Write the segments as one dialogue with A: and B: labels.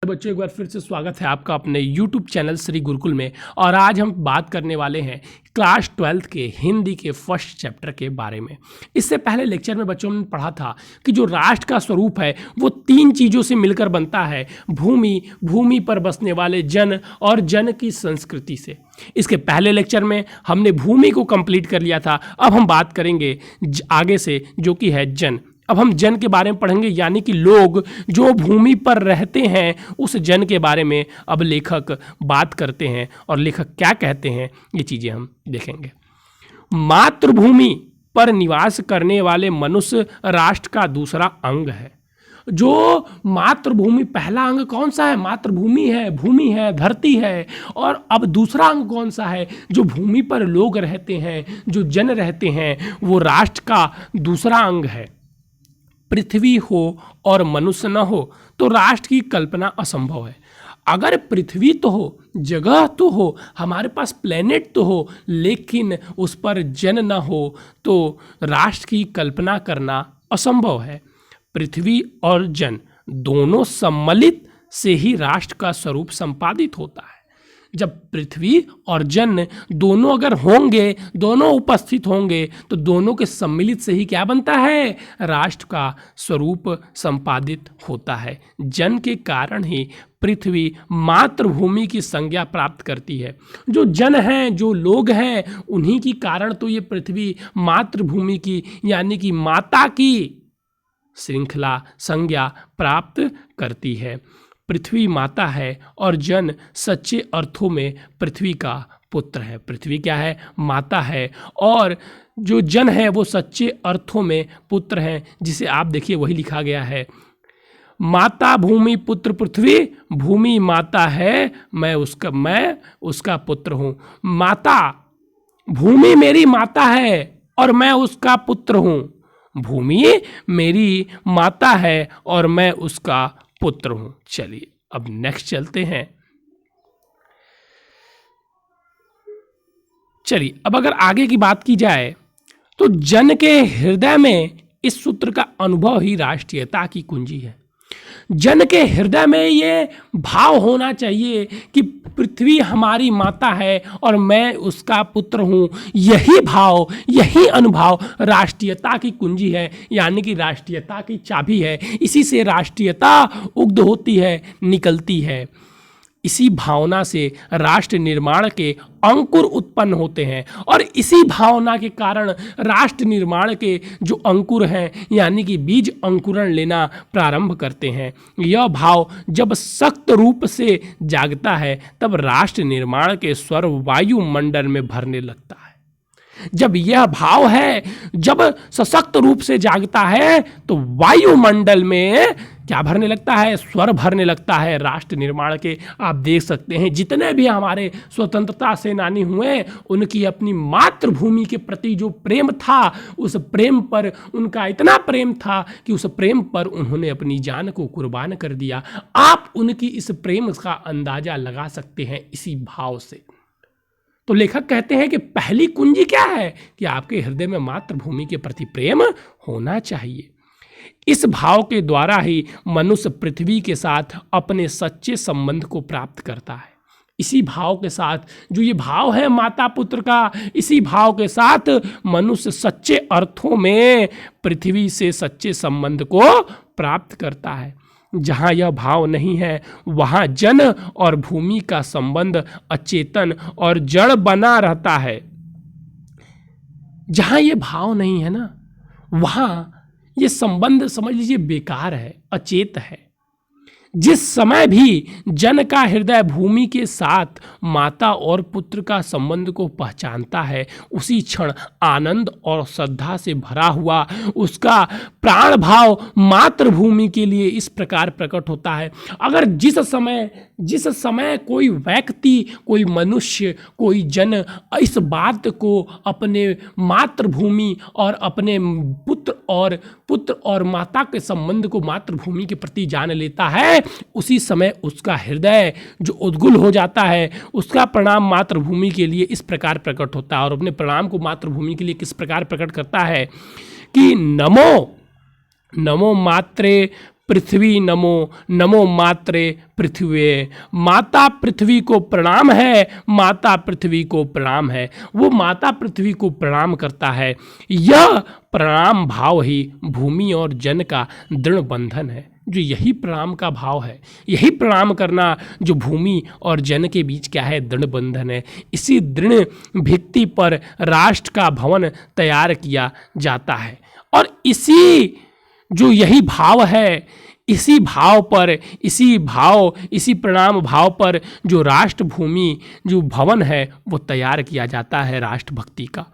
A: बच्चों एक बार फिर से स्वागत है आपका अपने YouTube चैनल श्री गुरुकुल में। और आज हम बात करने वाले हैं क्लास 12th के हिंदी के फर्स्ट चैप्टर के बारे में। इससे पहले लेक्चर में बच्चों ने पढ़ा था कि जो राष्ट्र का स्वरूप है वो तीन चीज़ों से मिलकर बनता है, भूमि, भूमि पर बसने वाले जन और जन की संस्कृति से। इसके पहले लेक्चर में हमने भूमि को कंप्लीट कर लिया था। अब हम बात करेंगे आगे से जो कि है जन। अब हम जन के बारे में पढ़ेंगे, यानी कि लोग जो भूमि पर रहते हैं उस जन के बारे में अब लेखक बात करते हैं और लेखक क्या कहते हैं ये चीज़ें हम देखेंगे। मातृभूमि पर निवास करने वाले मनुष्य राष्ट्र का दूसरा अंग है। जो मातृभूमि, पहला अंग कौन सा है? मातृभूमि है, भूमि है, धरती है। और अब दूसरा अंग कौन सा है? जो भूमि पर लोग रहते हैं, जो जन रहते हैं, वो राष्ट्र का दूसरा अंग है। पृथ्वी हो और मनुष्य न हो तो राष्ट्र की कल्पना असंभव है। अगर पृथ्वी तो हो, जगह तो हो, हमारे पास प्लेनेट तो हो, लेकिन उस पर जन न हो तो राष्ट्र की कल्पना करना असंभव है। पृथ्वी और जन दोनों सम्मिलित से ही राष्ट्र का स्वरूप संपादित होता है। जब पृथ्वी और जन दोनों अगर होंगे, दोनों उपस्थित होंगे, तो दोनों के सम्मिलित से ही क्या बनता है? राष्ट्र का स्वरूप संपादित होता है। जन के कारण ही पृथ्वी मातृभूमि की संज्ञा प्राप्त करती है। जो जन हैं, जो लोग हैं, उन्हीं की कारण तो ये पृथ्वी मातृभूमि की यानी कि माता की श्रृंखला संज्ञा प्राप्त करती है। पृथ्वी माता है और जन सच्चे अर्थों में पृथ्वी का पुत्र है। पृथ्वी क्या है? माता है। और जो जन है वो सच्चे अर्थों में पुत्र हैं, जिसे आप देखिए वही लिखा गया है, माता भूमि पुत्र पृथ्वी, भूमि माता है मैं उसका पुत्र हूँ। माता, भूमि मेरी माता है और मैं उसका पुत्र हूँ। भूमि मेरी माता है और मैं उसका पुत्र हूं। चलिए अब नेक्स्ट चलते हैं। चलिए अब अगर आगे की बात की जाए तो जन के हृदय में इस सूत्र का अनुभव ही राष्ट्रीयता की कुंजी है। जन के हृदय में ये भाव होना चाहिए कि पृथ्वी हमारी माता है और मैं उसका पुत्र हूँ। यही भाव, यही अनुभव राष्ट्रीयता की कुंजी है, यानी कि राष्ट्रीयता की चाबी है। इसी से राष्ट्रीयता उग्ध होती है, निकलती है। इसी भावना से राष्ट्र निर्माण के अंकुर उत्पन्न होते हैं और इसी भावना के कारण राष्ट्र निर्माण के जो अंकुर हैं यानी कि बीज अंकुरण लेना प्रारंभ करते हैं। यह भाव जब सख्त रूप से जागता है तब राष्ट्र निर्माण के स्वर वायुमंडल में भरने लगता है। जब यह भाव है, जब सशक्त रूप से जागता है तो वायुमंडल में क्या भरने लगता है? स्वर भरने लगता है राष्ट्र निर्माण के। आप देख सकते हैं जितने भी हमारे स्वतंत्रता सेनानी हुए, उनकी अपनी मातृभूमि के प्रति जो प्रेम था, उस प्रेम पर उनका इतना प्रेम था कि उस प्रेम पर उन्होंने अपनी जान को कुर्बान कर दिया। आप उनकी इस प्रेम का अंदाजा लगा सकते हैं इसी भाव से। तो लेखक कहते हैं कि पहली कुंजी क्या है कि आपके हृदय में मातृभूमि के प्रति प्रेम होना चाहिए। इस भाव के द्वारा ही मनुष्य पृथ्वी के साथ अपने सच्चे संबंध को प्राप्त करता है। इसी भाव के साथ, जो ये भाव है माता पुत्र का, इसी भाव के साथ मनुष्य सच्चे अर्थों में पृथ्वी से सच्चे संबंध को प्राप्त करता है। जहाँ यह भाव नहीं है वहाँ जन और भूमि का संबंध अचेतन और जड़ बना रहता है। जहाँ ये भाव नहीं है ना, वहाँ ये संबंध समझ लीजिए बेकार है, अचेत है। जिस समय भी जन का हृदय भूमि के साथ माता और पुत्र का संबंध को पहचानता है, उसी क्षण आनंद और श्रद्धा से भरा हुआ उसका प्राण भाव मातृभूमि के लिए इस प्रकार प्रकट होता है। अगर जिस समय कोई व्यक्ति, कोई मनुष्य, कोई जन इस बात को अपने मातृभूमि और अपने पुत्र और माता के संबंध को मातृभूमि के प्रति जान लेता है, उसी समय उसका हृदय जो उद्गुल हो जाता है, उसका प्रणाम मातृभूमि के लिए इस प्रकार प्रकट होता है। और अपने प्रणाम को मातृभूमि के लिए किस प्रकार प्रकट करता है कि नमो नमो मात्रे पृथ्वी नमो नमो मात्रे पृथ्वी, माता पृथ्वी को प्रणाम है, माता पृथ्वी को प्रणाम है। वो माता पृथ्वी को प्रणाम करता है। यह प्रणाम भाव ही भूमि और जन का दृढ़ बंधन है। जो यही प्रणाम का भाव है, यही प्रणाम करना जो भूमि और जन के बीच क्या है, दृढ़ बंधन है। इसी दृढ़ भित्ति पर राष्ट्र का भवन तैयार किया जाता है और इसी जो यही भाव है, इसी भाव पर, इसी प्रणाम भाव पर जो राष्ट्र भूमि जो भवन है वो तैयार किया जाता है राष्ट्र भक्ति का।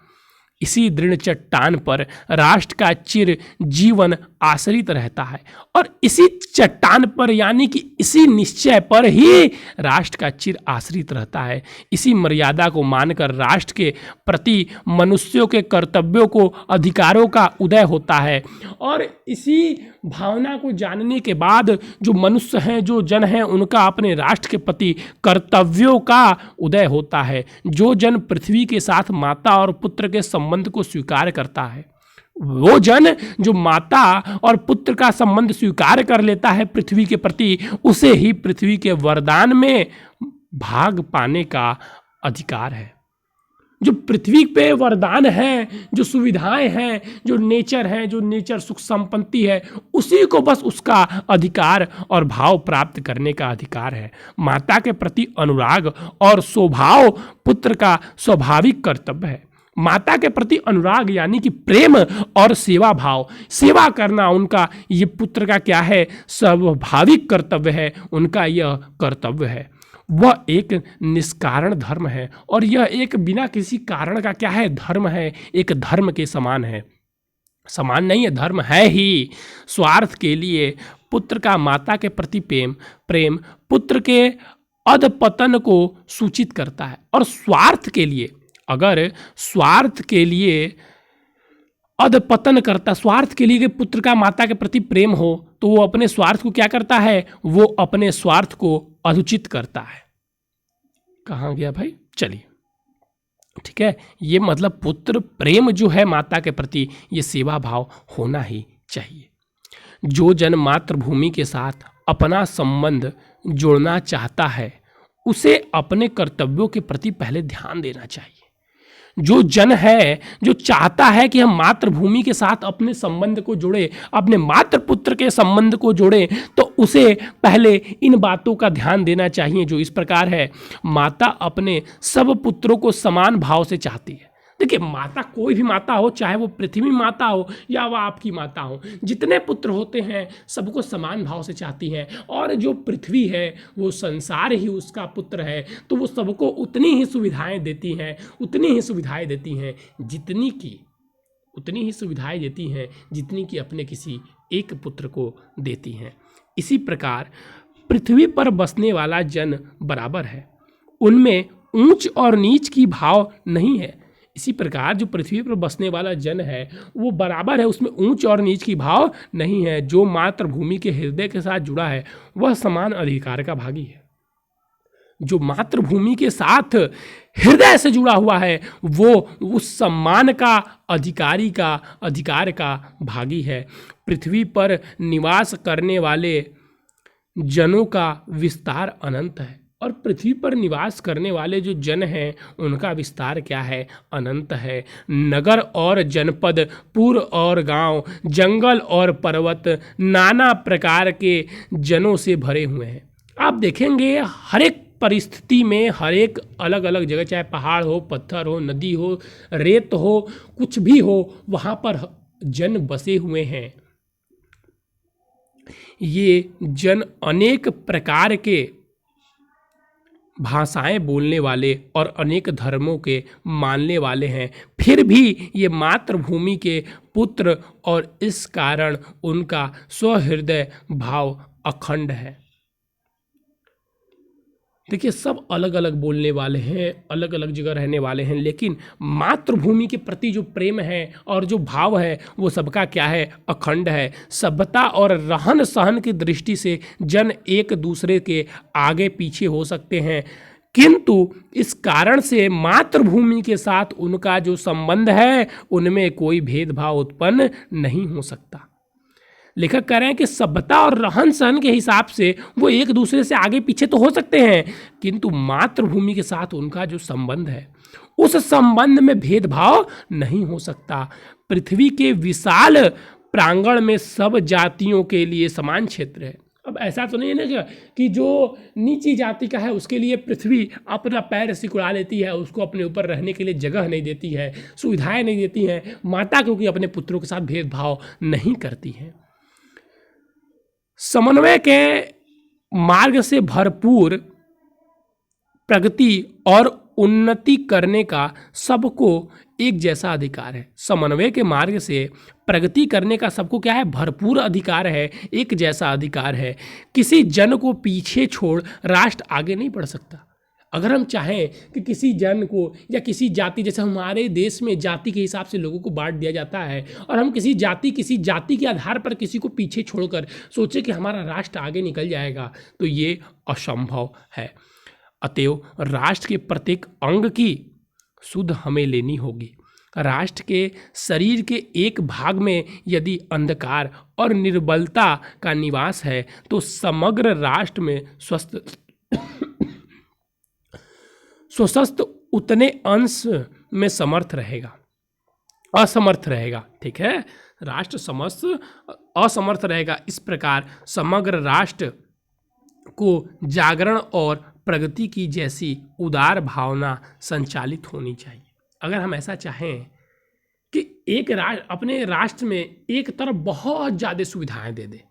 A: इसी दृढ़ चट्टान पर राष्ट्र का चिर जीवन आश्रित रहता है और इसी चट्टान पर यानी कि इसी निश्चय पर ही राष्ट्र का चिर आश्रित रहता है। इसी मर्यादा को मानकर राष्ट्र के प्रति मनुष्यों के कर्तव्यों को, अधिकारों का उदय होता है और इसी भावना को जानने के बाद जो मनुष्य हैं, जो जन हैं, उनका अपने राष्ट्र के प्रति कर्तव्यों का उदय होता है। जो जन पृथ्वी के साथ माता और पुत्र के संबंध को स्वीकार करता है, वो जन जो माता और पुत्र का संबंध स्वीकार कर लेता है पृथ्वी के प्रति, उसे ही पृथ्वी के वरदान में भाग पाने का अधिकार है। जो पृथ्वी पे वरदान है, जो सुविधाएं हैं, जो नेचर है, जो नेचर सुख संपत्ति है, उसी को बस उसका अधिकार और भाव प्राप्त करने का अधिकार है। माता के प्रति अनुराग और स्वभाव पुत्र का स्वाभाविक कर्तव्य है। माता के प्रति अनुराग यानी कि प्रेम और सेवा भाव, सेवा करना उनका ये पुत्र का क्या है, स्वाभाविक कर्तव्य है, उनका यह कर्तव्य है। वह एक निष्कारण धर्म है और यह एक बिना किसी कारण का क्या है, धर्म है, एक धर्म के समान है। समान नहीं है, धर्म है ही। स्वार्थ के लिए पुत्र का माता के प्रति प्रेम पुत्र के अधपतन को सूचित करता है और स्वार्थ के लिए, अगर स्वार्थ के लिए अधपतन करता, स्वार्थ के लिए कि पुत्र का माता के प्रति प्रेम हो, तो वो अपने स्वार्थ को क्या करता है, वो अपने स्वार्थ को अनुचित करता है। कहाँ गया भाई, चलिए ठीक है। ये मतलब पुत्र प्रेम जो है माता के प्रति, ये सेवा भाव होना ही चाहिए। जो जन मातृभूमि के साथ अपना संबंध जोड़ना चाहता है, उसे अपने कर्तव्यों के प्रति पहले ध्यान देना चाहिए। जो जन है, जो चाहता है कि हम मातृभूमि के साथ अपने संबंध को जोड़े, अपने मातृपुत्र के संबंध को जोड़े, तो उसे पहले इन बातों का ध्यान देना चाहिए जो इस प्रकार है। माता अपने सब पुत्रों को समान भाव से चाहती है। देखिए, माता कोई भी माता हो, चाहे वो पृथ्वी माता हो या वह आपकी माता हो, जितने पुत्र होते हैं सबको समान भाव से चाहती हैं। और जो पृथ्वी है वो संसार ही उसका पुत्र है, तो वो सबको उतनी ही सुविधाएं देती हैं, जितनी कि अपने किसी एक पुत्र को देती हैं। इसी प्रकार पृथ्वी पर बसने वाला जन बराबर है, उनमें ऊंच और नीच की भाव नहीं है। इसी प्रकार जो पृथ्वी पर बसने वाला जन है वो बराबर है, उसमें ऊंच और नीच की भाव नहीं है। जो मातृभूमि के हृदय के साथ जुड़ा है वह समान अधिकार का भागी है। जो मातृभूमि के साथ हृदय से जुड़ा हुआ है वो उस सम्मान का, अधिकार का भागी है। पृथ्वी पर निवास करने वाले जनों का विस्तार अनंत है और पृथ्वी पर निवास करने वाले जो जन हैं उनका विस्तार क्या है, अनंत है। नगर और जनपद, पुर और गांव, जंगल और पर्वत नाना प्रकार के जनों से भरे हुए हैं। आप देखेंगे हर एक परिस्थिति में, हर एक अलग अलग जगह, चाहे पहाड़ हो, पत्थर हो, नदी हो, रेत हो, कुछ भी हो, वहाँ पर जन बसे हुए हैं। ये जन अनेक प्रकार के भाषाएं बोलने वाले और अनेक धर्मों के मानने वाले हैं, फिर भी ये मातृभूमि के पुत्र और इस कारण उनका स्वहृदय भाव अखंड है। देखिए, सब अलग अलग बोलने वाले हैं, अलग अलग जगह रहने वाले हैं, लेकिन मातृभूमि के प्रति जो प्रेम है और जो भाव है वो सबका क्या है, अखंड है। सभ्यता और रहन सहन की दृष्टि से जन एक दूसरे के आगे पीछे हो सकते हैं, किंतु इस कारण से मातृभूमि के साथ उनका जो संबंध है उनमें कोई भेदभाव उत्पन्न नहीं हो सकता। लेखक कह रहे हैं कि सभ्यता और रहन सहन के हिसाब से वो एक दूसरे से आगे पीछे तो हो सकते हैं, किंतु मातृभूमि के साथ उनका जो संबंध है उस संबंध में भेदभाव नहीं हो सकता। पृथ्वी के विशाल प्रांगण में सब जातियों के लिए समान क्षेत्र है। अब ऐसा तो नहीं है ना कि जो नीची जाति का है उसके लिए पृथ्वी अपना पैर सिकुड़ा लेती है, उसको अपने ऊपर रहने के लिए जगह नहीं देती है, सुविधाएं नहीं देती हैं। माता क्योंकि अपने पुत्रों के साथ भेदभाव नहीं करती है। समन्वय के मार्ग से भरपूर प्रगति और उन्नति करने का सबको एक जैसा अधिकार है। समन्वय के मार्ग से प्रगति करने का सबको क्या है? भरपूर अधिकार है, एक जैसा अधिकार है। किसी जन को पीछे छोड़ राष्ट्र आगे नहीं बढ़ सकता। अगर हम चाहें कि किसी जन को या किसी जाति, जैसे हमारे देश में जाति के हिसाब से लोगों को बांट दिया जाता है, और हम किसी जाति के आधार पर किसी को पीछे छोड़कर सोचे कि हमारा राष्ट्र आगे निकल जाएगा, तो ये असंभव है। अतएव राष्ट्र के प्रत्येक अंग की सुध हमें लेनी होगी। राष्ट्र के शरीर के एक भाग में यदि अंधकार और निर्बलता का निवास है तो समग्र राष्ट्र में स्वस्थ उतने अंश में असमर्थ रहेगा। ठीक है, राष्ट्र असमर्थ रहेगा। इस प्रकार समग्र राष्ट्र को जागरण और प्रगति की जैसी उदार भावना संचालित होनी चाहिए। अगर हम ऐसा चाहें कि एक राष्ट्र अपने राष्ट्र में एक तरफ बहुत ज़्यादा सुविधाएं दे दे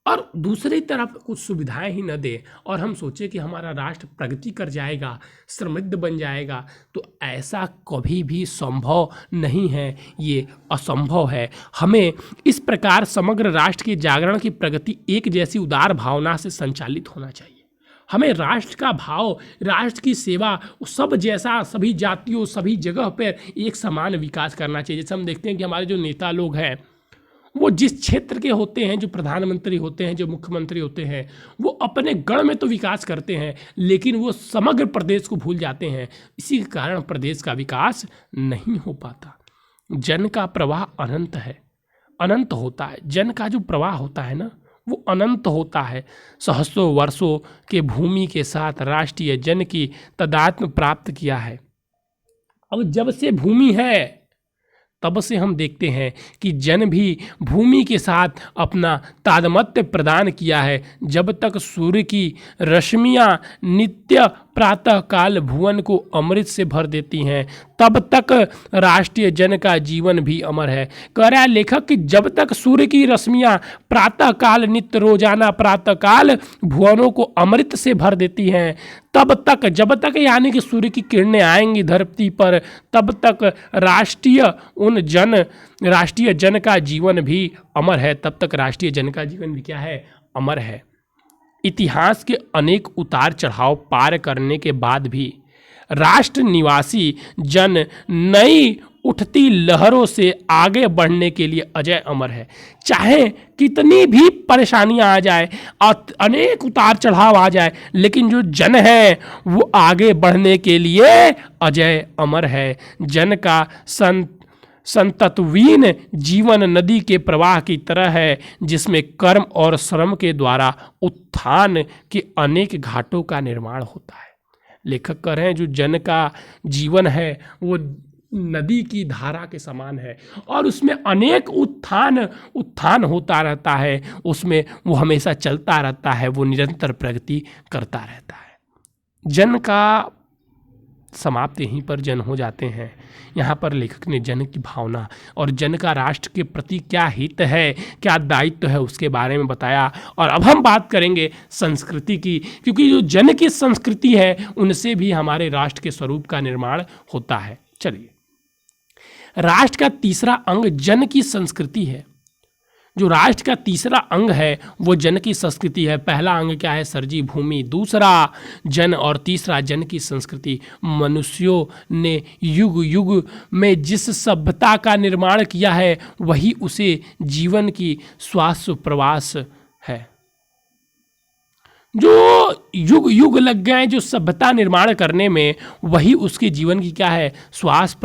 A: और दूसरी तरफ कुछ सुविधाएं ही न दे, और हम सोचे कि हमारा राष्ट्र प्रगति कर जाएगा, समृद्ध बन जाएगा, तो ऐसा कभी भी संभव नहीं है, ये असंभव है। हमें इस प्रकार समग्र राष्ट्र के जागरण की प्रगति एक जैसी उदार भावना से संचालित होना चाहिए। हमें राष्ट्र का भाव, राष्ट्र की सेवा सब जैसा, सभी जातियों सभी जगह पर एक समान विकास करना चाहिए। जैसे हम देखते हैं कि हमारे जो नेता लोग हैं वो जिस क्षेत्र के होते हैं, जो प्रधानमंत्री होते हैं, जो मुख्यमंत्री होते हैं, वो अपने गण में तो विकास करते हैं लेकिन वो समग्र प्रदेश को भूल जाते हैं। इसी के कारण प्रदेश का विकास नहीं हो पाता। जन का प्रवाह अनंत होता है। जन का जो प्रवाह होता है ना, वो अनंत होता है। सहस्रों वर्षों के भूमि के साथ राष्ट्रीय जन की तादात्म्य प्राप्त किया है। अब जब से भूमि है तब से हम देखते हैं कि जन भी भूमि के साथ अपना तादात्म्य प्रदान किया है। जब तक सूर्य की रश्मियाँ नित्य प्रातः काल भुवन को अमृत से भर देती हैं, तब तक राष्ट्रीय जन का जीवन भी अमर है। कह रहा है लेखक कि जब तक सूर्य की रश्मियाँ प्रातः काल नित्य रोजाना प्रातः काल भुवनों को अमृत से भर देती हैं, तब तक, जब तक यानी कि सूर्य की किरणें आएंगी धरती पर, तब तक राष्ट्रीय जन का जीवन भी अमर है। तब तक राष्ट्रीय जन का जीवन भी क्या है? अमर है। इतिहास के अनेक उतार चढ़ाव पार करने के बाद भी राष्ट्र निवासी जन नई उठती लहरों से आगे बढ़ने के लिए अजय अमर है। चाहे कितनी भी परेशानियां आ जाए, अनेक उतार चढ़ाव आ जाए, लेकिन जो जन है वो आगे बढ़ने के लिए अजय अमर है। जन का संततवीन जीवन नदी के प्रवाह की तरह है, जिसमें कर्म और श्रम के द्वारा उत्थान के अनेक घाटों का निर्माण होता है। लेखक कह रहे हैं जो जन का जीवन है वो नदी की धारा के समान है और उसमें अनेक उत्थान होता रहता है, उसमें वो हमेशा चलता रहता है, वो निरंतर प्रगति करता रहता है। जन का समाप्त यहीं पर जन हो जाते हैं। यहाँ पर लेखक ने जन की भावना और जन का राष्ट्र के प्रति क्या हित है, क्या दायित्व है, उसके बारे में बताया। और अब हम बात करेंगे संस्कृति की, क्योंकि जो जन की संस्कृति है उनसे भी हमारे राष्ट्र के स्वरूप का निर्माण होता है। चलिए, राष्ट्र का तीसरा अंग जन की संस्कृति है। जो राष्ट्र का तीसरा अंग है वो जन की संस्कृति है। पहला अंग क्या है? सरजी भूमि, दूसरा जन और तीसरा जन की संस्कृति। मनुष्यों ने युग युग में जिस सभ्यता का निर्माण किया है वही उसे जीवन की श्वास प्रवास है। जो युग युग लग गए जो सभ्यता निर्माण करने में, वही उसके जीवन की क्या है? श्वास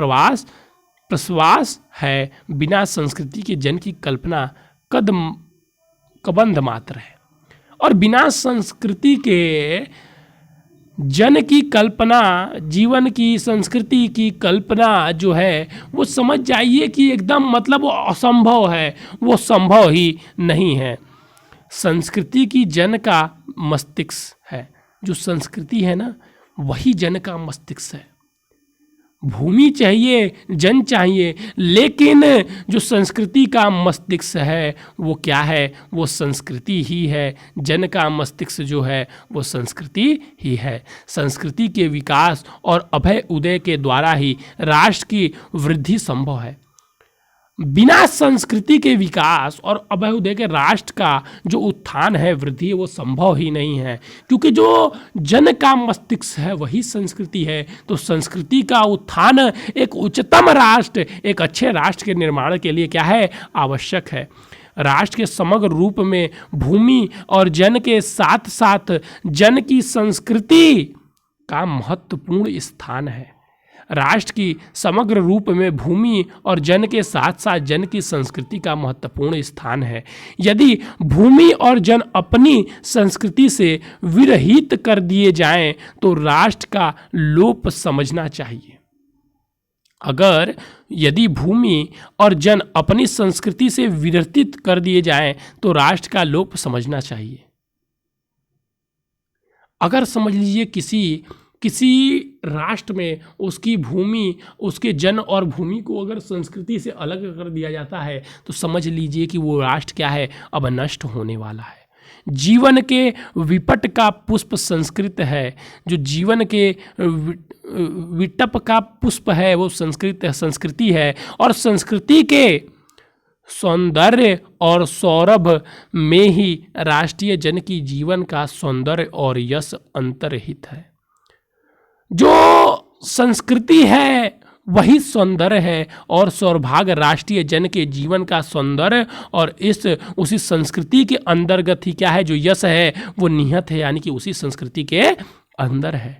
A: प्रश्वास है। बिना संस्कृति के जन की कल्पना कबंध मात्र है। और बिना संस्कृति के जन की कल्पना, जीवन की संस्कृति की कल्पना जो है वो समझ जाइए कि एकदम मतलब वो असंभव है, वो संभव ही नहीं है। संस्कृति की जन का मस्तिष्क है, जो संस्कृति है ना वही जन का मस्तिष्क है। भूमि चाहिए, जन चाहिए, लेकिन जो संस्कृति का मस्तिष्क है वो क्या है? वो संस्कृति ही है। जन का मस्तिष्क जो है वो संस्कृति ही है। संस्कृति के विकास और अभय उदय के द्वारा ही राष्ट्र की वृद्धि संभव है। बिना संस्कृति के विकास और अभ्युदय के राष्ट्र का जो उत्थान है, वृद्धि, वो संभव ही नहीं है, क्योंकि जो जन का मस्तिष्क है वही संस्कृति है। तो संस्कृति का उत्थान एक उच्चतम राष्ट्र, एक अच्छे राष्ट्र के निर्माण के लिए क्या है? आवश्यक है। राष्ट्र के समग्र रूप में भूमि और जन के साथ साथ जन की संस्कृति का महत्वपूर्ण स्थान है। राष्ट्र की समग्र रूप में भूमि और जन के साथ साथ जन की संस्कृति का महत्वपूर्ण स्थान है। यदि भूमि और जन अपनी संस्कृति से विरहित कर दिए जाएं तो राष्ट्र का लोप समझना चाहिए। अगर यदि भूमि और जन अपनी संस्कृति से विरहित कर दिए जाएं तो राष्ट्र का लोप समझना चाहिए। अगर समझ लीजिए किसी राष्ट्र में उसकी भूमि, उसके जन और भूमि को अगर संस्कृति से अलग कर दिया जाता है तो समझ लीजिए कि वो राष्ट्र क्या है? अब नष्ट होने वाला है। जीवन के विपट का पुष्प संस्कृत है। जो जीवन के विटप का पुष्प है वो संस्कृति है। और संस्कृति के सौंदर्य और सौरभ में ही राष्ट्रीय जन की जीवन का सौंदर्य और यश अंतर्हित है। जो संस्कृति है वही सौंदर्य है और सौभाग्य राष्ट्रीय जन के जीवन का सौंदर्य और उसी संस्कृति के अंतर्गत ही क्या है? जो यश है वो निहित है, यानी कि उसी संस्कृति के अंदर है।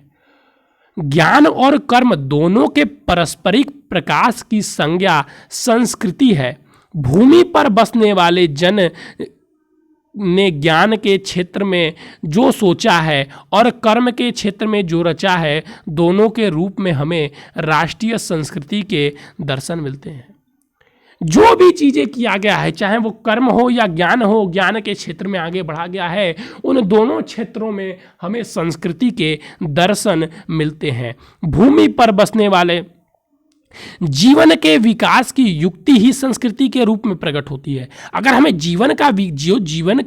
A: ज्ञान और कर्म दोनों के पारस्परिक प्रकाश की संज्ञा संस्कृति है। भूमि पर बसने वाले जन ने ज्ञान के क्षेत्र में जो सोचा है और कर्म के क्षेत्र में जो रचा है, दोनों के रूप में हमें राष्ट्रीय संस्कृति के दर्शन मिलते हैं। जो भी चीज़ें किया गया है, चाहे वो कर्म हो या ज्ञान हो, ज्ञान के क्षेत्र में आगे बढ़ा गया है, उन दोनों क्षेत्रों में हमें संस्कृति के दर्शन मिलते हैं। भूमि पर बसने वाले जीवन के विकास की युक्ति ही संस्कृति के रूप में प्रकट होती है। अगर हमें जीवन का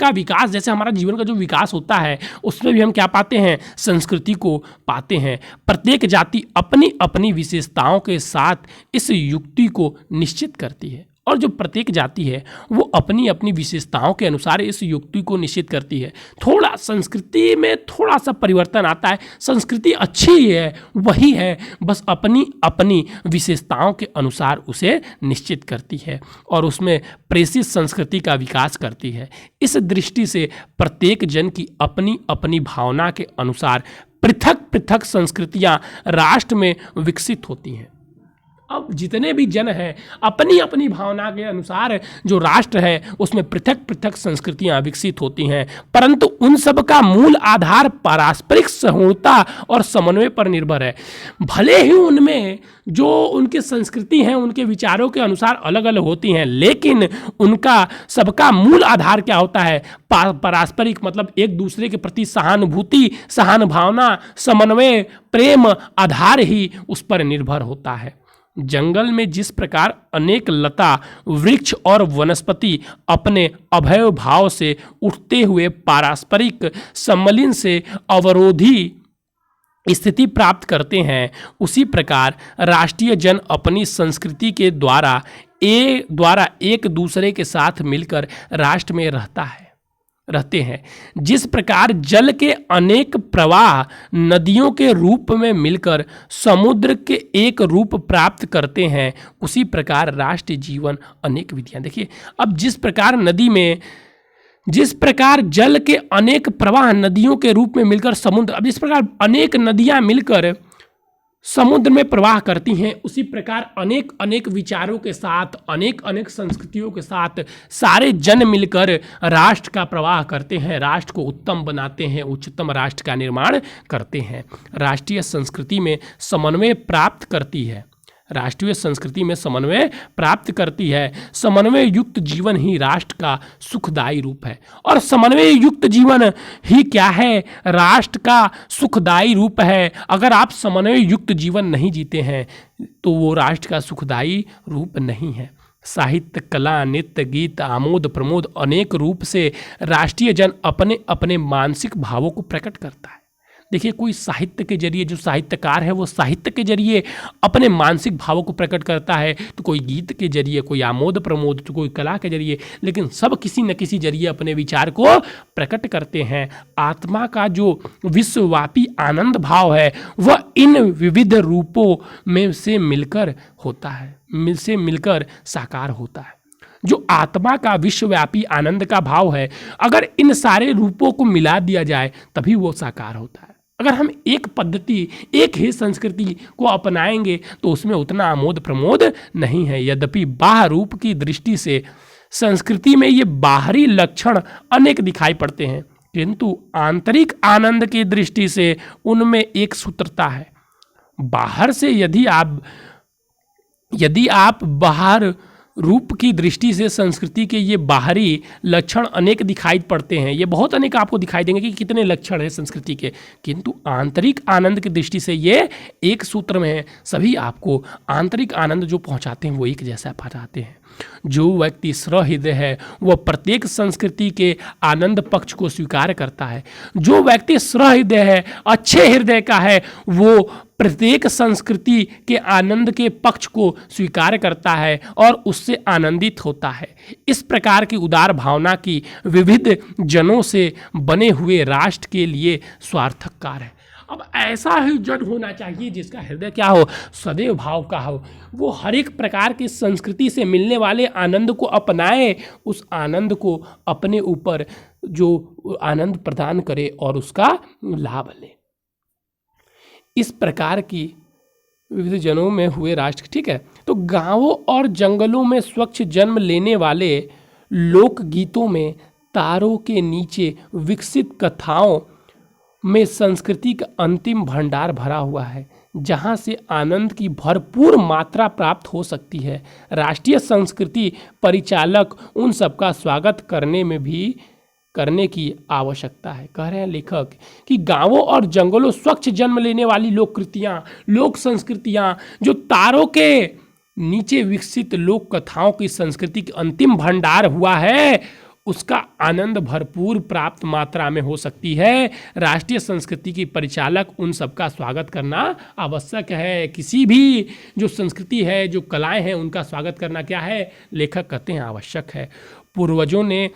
A: विकास, जैसे हमारा जीवन का जो विकास होता है उसमें भी हम क्या पाते हैं? संस्कृति को पाते हैं। प्रत्येक जाति अपनी अपनी विशेषताओं के साथ इस युक्ति को निश्चित करती है, और जो प्रत्येक जाति है वो अपनी अपनी विशेषताओं के अनुसार इस युक्ति को निश्चित करती है। थोड़ा संस्कृति में थोड़ा सा परिवर्तन आता है। संस्कृति अच्छी है, वही है, बस अपनी अपनी विशेषताओं के अनुसार उसे निश्चित करती है और उसमें प्रेषित संस्कृति का विकास करती है। इस दृष्टि से प्रत्येक जन की अपनी अपनी भावना के अनुसार पृथक पृथक संस्कृतियाँ राष्ट्र में विकसित होती हैं। अब जितने भी जन हैं अपनी अपनी भावना के अनुसार जो राष्ट्र है उसमें पृथक पृथक संस्कृतियां विकसित होती हैं, परंतु उन सब का मूल आधार पारस्परिक सहोदरता और समन्वय पर निर्भर है। भले ही उनमें जो उनकी संस्कृति है उनके विचारों के अनुसार अलग अलग होती हैं, लेकिन उनका सबका मूल आधार क्या होता है? पारस्परिक, मतलब एक दूसरे के प्रति सहानुभूति, सहानुभावना, समन्वय, प्रेम आधार ही उस पर निर्भर होता है। जंगल में जिस प्रकार अनेक लता, वृक्ष और वनस्पति अपने अभय भाव से उठते हुए पारस्परिक सम्मिलन से अवरोधी स्थिति प्राप्त करते हैं, उसी प्रकार राष्ट्रीय जन अपनी संस्कृति के द्वारा एक दूसरे के साथ मिलकर राष्ट्र में रहते हैं। जिस प्रकार जल के अनेक प्रवाह नदियों के रूप में मिलकर समुद्र के एक रूप प्राप्त करते हैं, उसी प्रकार राष्ट्रीय जीवन अनेक विधियां। देखिए, अब जिस प्रकार जल के अनेक प्रवाह नदियों के रूप में मिलकर समुद्र, अब जिस प्रकार अनेक नदियां मिलकर समुद्र में प्रवाह करती हैं, उसी प्रकार अनेक अनेक विचारों के साथ, अनेक अनेक संस्कृतियों के साथ सारे जन मिलकर राष्ट्र का प्रवाह करते हैं, राष्ट्र को उत्तम बनाते हैं, उच्चतम राष्ट्र का निर्माण करते हैं। राष्ट्रीय संस्कृति में समन्वय प्राप्त करती है, राष्ट्रीय संस्कृति में समन्वय प्राप्त करती है। समन्वय युक्त जीवन ही राष्ट्र का सुखदायी रूप है। और समन्वय युक्त जीवन ही क्या है? राष्ट्र का सुखदायी रूप है। अगर आप समन्वय युक्त जीवन नहीं जीते हैं तो वो राष्ट्र का सुखदायी रूप नहीं है। साहित्य, कला, नृत्य, गीत, आमोद प्रमोद अनेक रूप से राष्ट्रीय जन अपने अपने मानसिक भावों को प्रकट करता है। देखिए, कोई साहित्य के जरिए, जो साहित्यकार है वो साहित्य के जरिए अपने मानसिक भावों को प्रकट करता है, तो कोई गीत के जरिए, कोई आमोद प्रमोद, तो कोई कला के जरिए, लेकिन सब किसी न किसी जरिए अपने विचार को प्रकट करते हैं। आत्मा का जो विश्वव्यापी आनंद भाव है वह इन विविध रूपों में से मिलकर होता है, मिलकर साकार होता है। जो आत्मा का विश्वव्यापी आनंद का भाव है, अगर इन सारे रूपों को मिला दिया जाए तभी वो साकार होता है। अगर हम एक पद्धति, एक ही संस्कृति को अपनाएंगे तो उसमें उतना आमोद प्रमोद नहीं है। यद्यपि बाह्य रूप की दृष्टि से संस्कृति में ये बाहरी लक्षण अनेक दिखाई पड़ते हैं, किंतु आंतरिक आनंद की दृष्टि से उनमें एक सूत्रता है। बाहर से यदि आप बाहर रूप की दृष्टि से संस्कृति के ये बाहरी लक्षण अनेक दिखाई पड़ते हैं, ये बहुत अनेक आपको दिखाई देंगे कि कितने लक्षण हैं संस्कृति के, किंतु आंतरिक आनंद की दृष्टि से ये एक सूत्र में है। सभी आपको आंतरिक आनंद जो पहुंचाते हैं वो एक जैसा पहुंचाते हैं। जो व्यक्ति सहृदय है वह प्रत्येक संस्कृति के आनंद पक्ष को स्वीकार करता है। जो व्यक्ति सहृदय है, अच्छे हृदय का है, वो प्रत्येक संस्कृति के आनंद के पक्ष को स्वीकार करता है और उससे आनंदित होता है। इस प्रकार की उदार भावना की विविध जनों से बने हुए राष्ट्र के लिए स्वार्थक कार्य है। अब ऐसा ही जन होना चाहिए जिसका हृदय क्या हो? सदैव भाव का हो। वो हर एक प्रकार की संस्कृति से मिलने वाले आनंद को अपनाए, उस आनंद को अपने ऊपर जो आनंद प्रदान करे और उसका लाभ ले। इस प्रकार की विविध जनों में हुए राष्ट्र, ठीक है। तो गांवों और जंगलों में स्वच्छ जन्म लेने वाले लोकगीतों में तारों के नीचे विकसित कथाओं में संस्कृति का अंतिम भंडार भरा हुआ है, जहां से आनंद की भरपूर मात्रा प्राप्त हो सकती है। राष्ट्रीय संस्कृति परिचालक उन सबका स्वागत करने की आवश्यकता है। कह रहे हैं लेखक कि गांवों और जंगलों स्वच्छ जन्म लेने वाली लोक कृतियां, लोक संस्कृतियां, जो तारों के नीचे विकसित लोक कथाओं की संस्कृति का अंतिम भंडार हुआ है, उसका आनंद भरपूर प्राप्त मात्रा में हो सकती है। राष्ट्रीय संस्कृति की परिचालक उन सबका स्वागत करना आवश्यक है। किसी भी जो संस्कृति है, जो कलाएं हैं, उनका स्वागत करना क्या है? लेखक कहते हैं आवश्यक है। पूर्वजों ने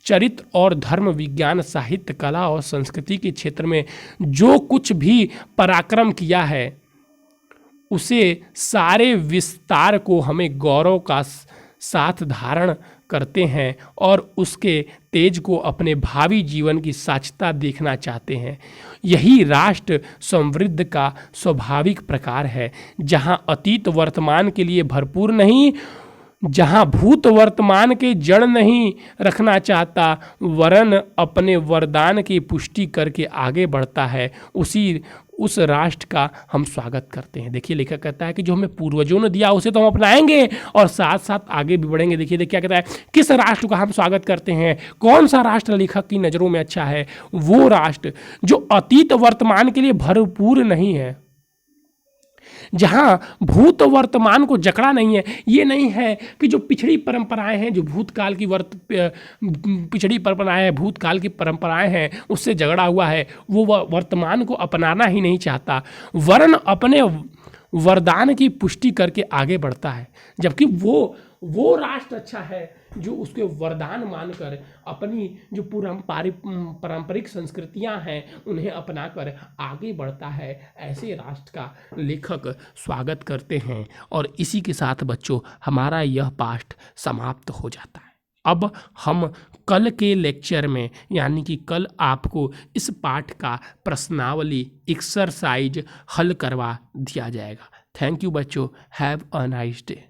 A: चरित्र और धर्म, विज्ञान, साहित्य, कला और संस्कृति के क्षेत्र में जो कुछ भी पराक्रम किया है, उसे सारे विस्तार को हमें गौरव का साथ धारण करते हैं और उसके तेज को अपने भावी जीवन की साक्षता देखना चाहते हैं। यही राष्ट्र समृद्ध का स्वाभाविक प्रकार है, जहां अतीत वर्तमान के लिए भरपूर नहीं, जहां भूत वर्तमान के जड़ नहीं रखना चाहता, वरन अपने वरदान की पुष्टि करके आगे बढ़ता है, उस राष्ट्र का हम स्वागत करते हैं। देखिए, लेखक कहता है कि जो हमें पूर्वजों ने दिया उसे तो हम अपनाएंगे और साथ साथ आगे भी बढ़ेंगे। देखिए क्या कहता है, किस राष्ट्र का हम स्वागत करते हैं। कौन सा राष्ट्र लेखक की नज़रों में अच्छा है? वो राष्ट्र जो अतीत वर्तमान के लिए भरपूर नहीं है, जहां भूत वर्तमान को जकड़ा नहीं है। ये नहीं है कि जो पिछड़ी परंपराएं हैं, जो भूतकाल की पिछड़ी परंपराएं हैं, भूतकाल की परंपराएं हैं, उससे झगड़ा हुआ है, वो वर्तमान को अपनाना ही नहीं चाहता, वरन अपने वरदान की पुष्टि करके आगे बढ़ता है। जबकि वो राष्ट्र अच्छा है जो उसके वरदान मानकर अपनी जो पारंपरिक संस्कृतियां हैं उन्हें अपनाकर आगे बढ़ता है। ऐसे राष्ट्र का लेखक स्वागत करते हैं। और इसी के साथ बच्चों हमारा यह पाठ समाप्त हो जाता है। अब हम कल के लेक्चर में यानी कि कल आपको इस पाठ का प्रश्नावली एक्सरसाइज हल करवा दिया जाएगा। थैंक यू बच्चों, हैव अ नाइस डे।